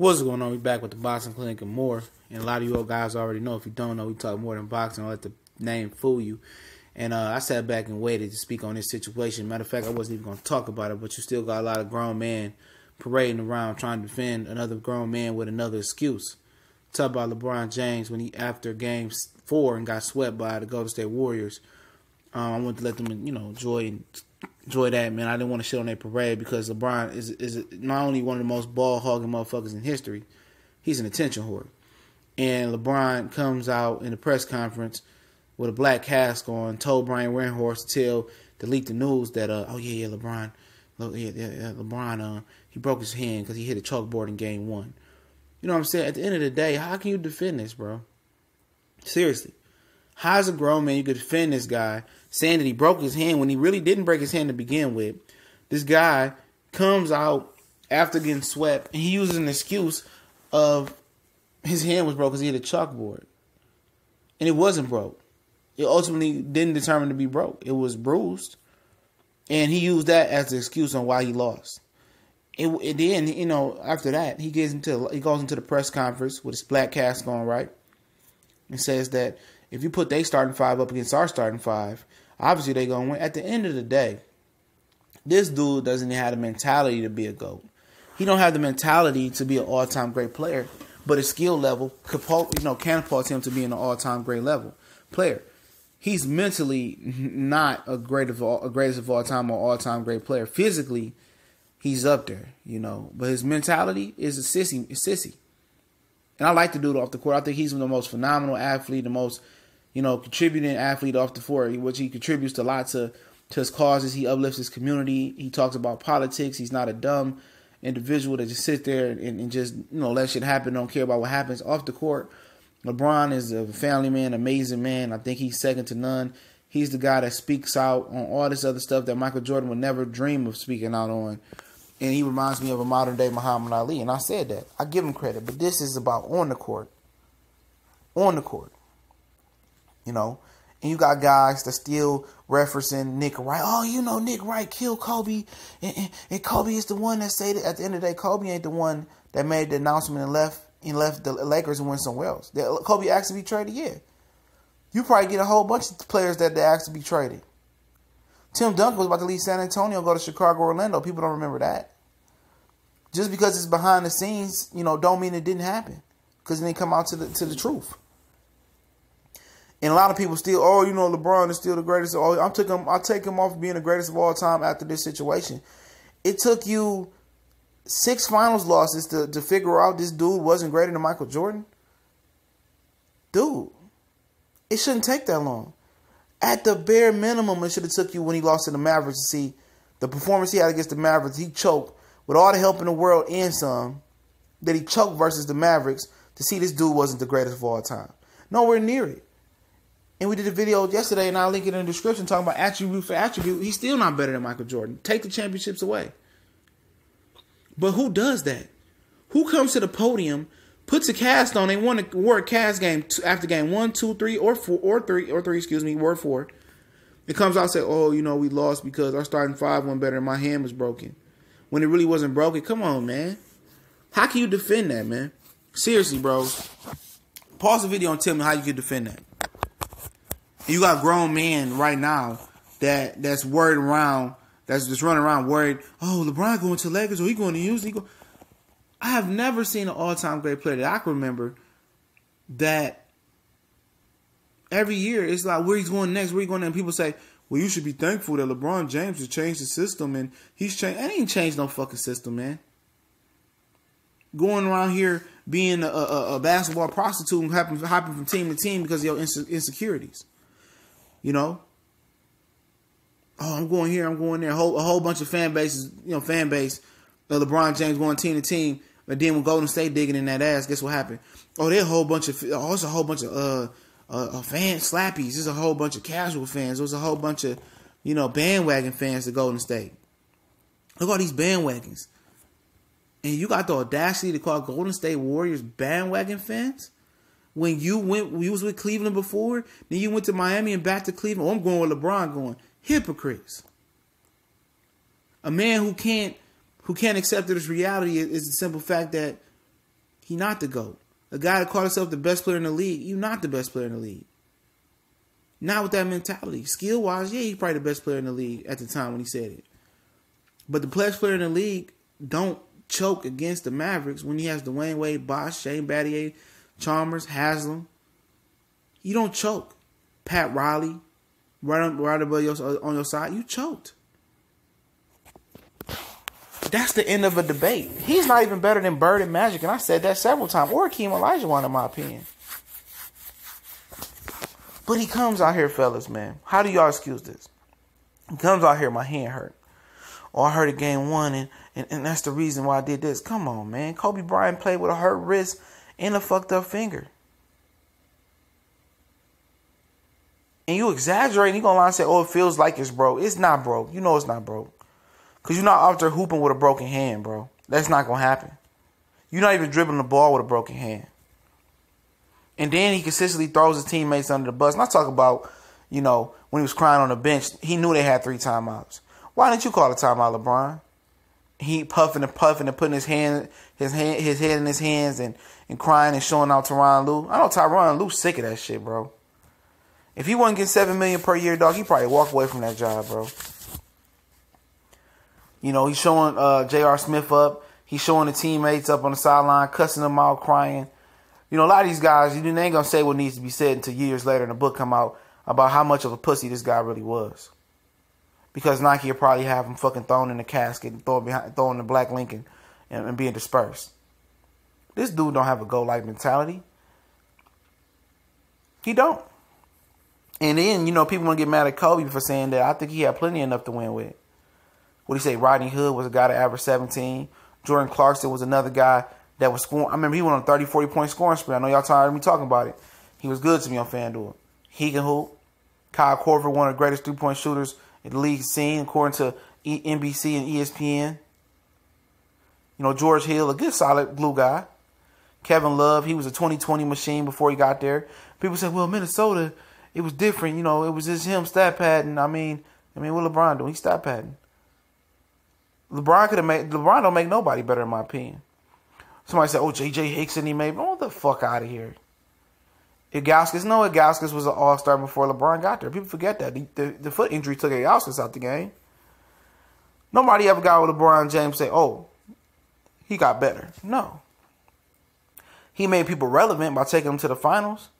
What's going on? We back with the Boxing Clinic and more. And a lot of you old guys already know. If you don't know, we talk more than boxing. I'll let the name fool you. And I sat back and waited to speak on this situation. Matter of fact, I wasn't even going to talk about it, but you still got a lot of grown men parading around trying to defend another grown man with another excuse. Talk about LeBron James when he, after Game 4 and got swept by the Golden State Warriors. I wanted to let them, enjoy that, man. I didn't want to shit on their parade because LeBron is not only one of the most ball-hogging motherfuckers in history, he's an attention whore. And LeBron comes out in a press conference with a black cast on, told Brian Windhorst to leak the news that, LeBron, he broke his hand because he hit a chalkboard in Game 1. You know what I'm saying? At the end of the day, how can you defend this, bro? Seriously. How as a grown man you could defend this guy saying that he broke his hand when he really didn't break his hand to begin with? This guy comes out after getting swept and he uses an excuse of his hand was broke because he hit a chalkboard. And it wasn't broke. It ultimately didn't determine to be broke. It was bruised. And he used that as the excuse on why he lost. It then, after that, he goes into the press conference with his black cast on, right? And says that if you put their starting five up against our starting five, obviously they're going to win. At the end of the day, this dude doesn't have the mentality to be a GOAT. He don't have the mentality to be an all-time great player, but his skill level catapults him to being an all-time great level player. He's mentally not a greatest of all time or all-time great player. Physically, he's up there, but his mentality is a sissy. And I like the dude off the court. I think he's the most phenomenal athlete, the most, contributing athlete off the court, which he contributes a lot to his causes. He uplifts his community. He talks about politics. He's not a dumb individual that just sit there and just, let shit happen, don't care about what happens off the court. LeBron is a family man, amazing man. I think he's second to none. He's the guy that speaks out on all this other stuff that Michael Jordan would never dream of speaking out on. And he reminds me of a modern-day Muhammad Ali. And I said that. I give him credit. But this is about on the court. On the court. And you got guys that still referencing Nick Wright. Oh, Nick Wright killed Kobe. And Kobe is the one that said it. At the end of the day, Kobe ain't the one that made the announcement and left the Lakers and went somewhere else. Kobe asked to be traded, yeah. You probably get a whole bunch of players that they asked to be traded. Tim Duncan was about to leave San Antonio, go to Chicago, Orlando. People don't remember that. Just because it's behind the scenes, don't mean it didn't happen. Because it didn't come out to the truth. And a lot of people still, LeBron is still the greatest. I'll take him off being the greatest of all time after this situation. It took you 6 finals losses to figure out this dude wasn't greater than Michael Jordan. Dude, it shouldn't take that long. At the bare minimum, it should have took you when he lost to the Mavericks to see the performance he had against the Mavericks. He choked with all the help in the world and some, that he choked versus the Mavericks to see this dude wasn't the greatest of all time. Nowhere near it. And we did a video yesterday, and I'll link it in the description, talking about attribute for attribute. He's still not better than Michael Jordan. Take the championships away. But who does that? Who comes to the podium, puts a cast on, they wore a cast game after game 1, 2, 3, or 4, or 3, word 4. It comes out and says, we lost because our starting five went better and my hand was broken. When it really wasn't broken. Come on, man. How can you defend that, man? Seriously, bro. Pause the video and tell me how you can defend that. And you got grown men right now that's worried around, that's just running around worried, LeBron going to Lakers or he going to Houston. I have never seen an all-time great player that I can remember that every year it's like, where he's going next, where he's going next. And people say, well, you should be thankful that LeBron James has changed the system, and he's changed. I ain't changed no fucking system, man. Going around here being a basketball prostitute and hopping from team to team because of your insecurities. I'm going here, I'm going there. A whole bunch of fan base, LeBron James going team to team, but then when Golden State digging in that ass, guess what happened? It's a whole bunch of fan slappies. There's a whole bunch of casual fans. There's a whole bunch of, bandwagon fans to Golden State. Look at all these bandwagons. And you got the audacity to call Golden State Warriors bandwagon fans? When you was with Cleveland before, then you went to Miami and back to Cleveland. I'm going with LeBron going. Hypocrites. A man who can't accept this reality is the simple fact that He not the GOAT. A guy that called himself the best player in the league, you not the best player in the league. Not with that mentality. Skill-wise, yeah, he's probably the best player in the league at the time when he said it. But the best player in the league don't choke against the Mavericks when he has Dwayne Wade, Bosh, Shane Battier, Chalmers, Haslam. You don't choke. Pat Riley, right above on your side, you choked. That's the end of a debate. He's not even better than Bird and Magic, and I said that several times. Or Hakeem Olajuwon, in my opinion. But he comes out here, fellas, man. How do y'all excuse this? He comes out here, my hand hurt. Oh, I hurt it game one, and that's the reason why I did this. Come on, man. Kobe Bryant played with a hurt wrist and a fucked up finger. And you exaggerating, you gonna lie and say, oh, it feels like it's broke. It's not broke. You know it's not broke. Because you're not out there hooping with a broken hand, bro. That's not gonna happen. You're not even dribbling the ball with a broken hand. And then he consistently throws his teammates under the bus. And I talk about, when he was crying on the bench, he knew they had 3 timeouts. Why didn't you call a timeout, LeBron? He puffing and putting his head in his hands and crying and showing out Tyronn Lue. I know Tyronn Lue's sick of that shit, bro. If he wasn't getting $7 million per year, dog, he probably walked away from that job, bro. He's showing J.R. Smith up. He's showing the teammates up on the sideline, cussing them out, crying. A lot of these guys, they ain't going to say what needs to be said until years later in the book come out about how much of a pussy this guy really was. Because Nike will probably have him fucking thrown in the casket and thrown in the Black Lincoln and being dispersed. This dude don't have a GOAT-like mentality. He don't. And then, people want to get mad at Kobe for saying that. I think he had plenty enough to win with. What do you say? Rodney Hood was a guy that averaged 17. Jordan Clarkson was another guy that was scoring. I remember he went on a 30, 40-point scoring spree. I know y'all tired of me talking about it. He was good to me on FanDuel. He can hoop. Kyle Korver, one of the greatest three-point shooters in the league scene, according to NBC and ESPN. George Hill, a good, solid glue guy. Kevin Love, he was a 2020 machine before he got there. People say, well, Minnesota, it was different. It was just him stat padding. I mean, what LeBron doing? He stat padding. LeBron don't make nobody better, in my opinion. Somebody said, oh, J.J. Hickson, he made. Oh, the fuck out of here. Ilgauskas was an all-star before LeBron got there. People forget that. The foot injury took Ilgauskas out the game. Nobody ever got with LeBron James say, oh, he got better. No. He made people relevant by taking them to the finals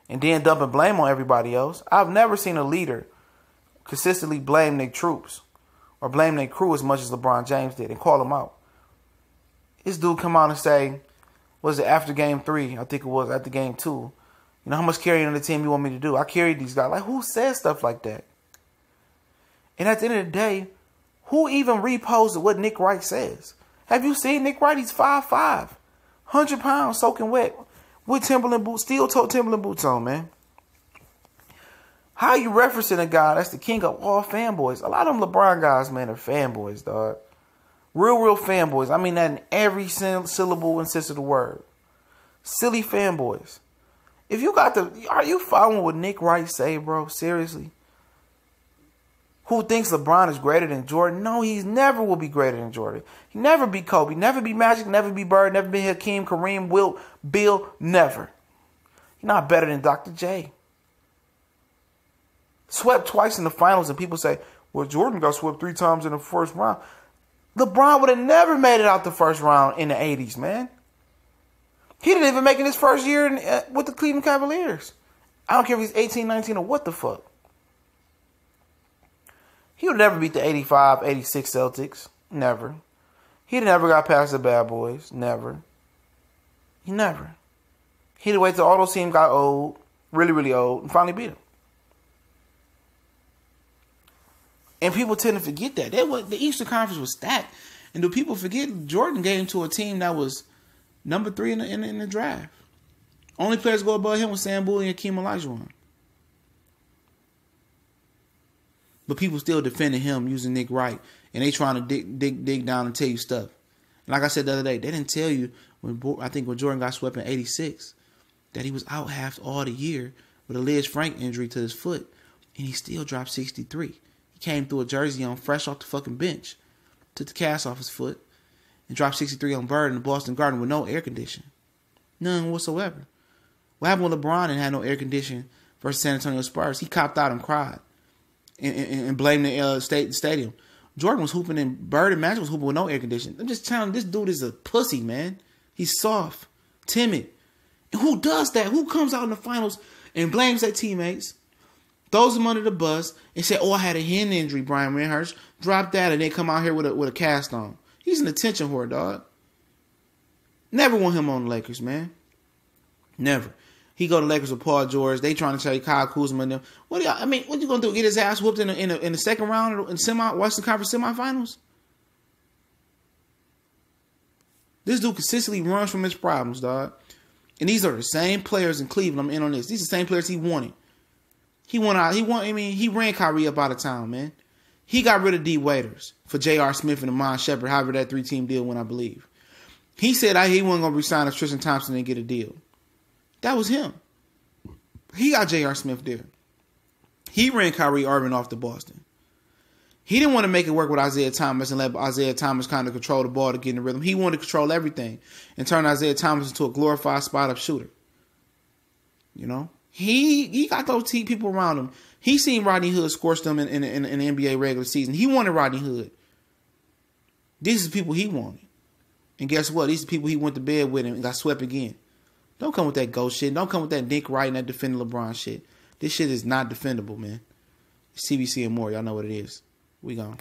and then dumping blame on everybody else. I've never seen a leader consistently blame their troops or blame their crew as much as LeBron James did and call them out. This dude come out and say, was it after game 3? I think it was after game 2. How much carrying on the team you want me to do? I carried these guys. Like, who says stuff like that? And at the end of the day, who even reposted what Nick Wright says? Have you seen Nick Wright? He's 5'5", 100 pounds, soaking wet, with Timberland boots, steel-toe Timberland boots on, man. How are you referencing a guy that's the king of all fanboys? A lot of them LeBron guys, man, are fanboys, dog. Real fanboys. I mean that in every syllable and sense of the word. Silly fanboys. If you are you following what Nick Wright say, bro? Seriously? Who thinks LeBron is greater than Jordan? No, he never will be greater than Jordan. He never be Kobe, never be Magic, never be Bird, never be Hakeem, Kareem, Wilt, Bill, never. He's not better than Dr. J. Swept twice in the finals, and people say, well, Jordan got swept 3 times in the first round. LeBron would have never made it out the first round in the 80s, man. He didn't even make it his first year with the Cleveland Cavaliers. I don't care if he's 18, 19, or what the fuck. He would never beat the 85, 86 Celtics. Never. He never got past the bad boys. Never. He never. He'd wait till all those teams got old, really, really old, and finally beat them. And people tend to forget that. The Eastern Conference was stacked. And do people forget Jordan gave him to a team that was number 3 in the draft? Only players go above him was Sam Bowie and Hakeem Olajuwon. But people still defending him using Nick Wright. And they trying to dig down and tell you stuff. And like I said the other day, they didn't tell you, when Jordan got swept in 86, that he was out half all the year with a Liz Frank injury to his foot. And he still dropped 63. He came through a jersey on fresh off the fucking bench. Took the cast off his foot. And dropped 63 on Bird in the Boston Garden with no air conditioning. None whatsoever. What happened with LeBron and had no air conditioning versus San Antonio Spurs? He copped out and cried and blamed the stadium. Jordan was hooping and Bird and Magic was hooping with no air conditioning. I'm just telling you, this dude is a pussy, man. He's soft, timid. And who does that? Who comes out in the finals and blames their teammates, throws them under the bus, and say, "Oh, I had a hand injury, Brian Windhurst. Drop that," and then come out here with a cast on. He's an attention whore, dog. Never want him on the Lakers, man. Never. He go to Lakers with Paul George. They trying to tell you Kyle Kuzma and them. What you gonna do? Get his ass whooped in the second round in Western Conference semifinals? This dude consistently runs from his problems, dog. And these are the same players in Cleveland. I'm in on this. These are the same players he wanted. He ran Kyrie up out of town, man. He got rid of D. Waiters for J.R. Smith and Amon Shepard, however that 3-team deal went, I believe. He said he wasn't going to resign if Tristan Thompson didn't get a deal. That was him. He got J.R. Smith there. He ran Kyrie Irving off to Boston. He didn't want to make it work with Isaiah Thomas and let Isaiah Thomas kind of control the ball to get in the rhythm. He wanted to control everything and turn Isaiah Thomas into a glorified spot-up shooter. You know? He got those people around him. He seen Rodney Hood scorch them in the NBA regular season. He wanted Rodney Hood. These are the people he wanted. And guess what? These are the people he went to bed with and got swept again. Don't come with that ghost shit. Don't come with that Nick Wright and that defending LeBron shit. This shit is not defendable, man. It's CBC and more. Y'all know what it is. We gone.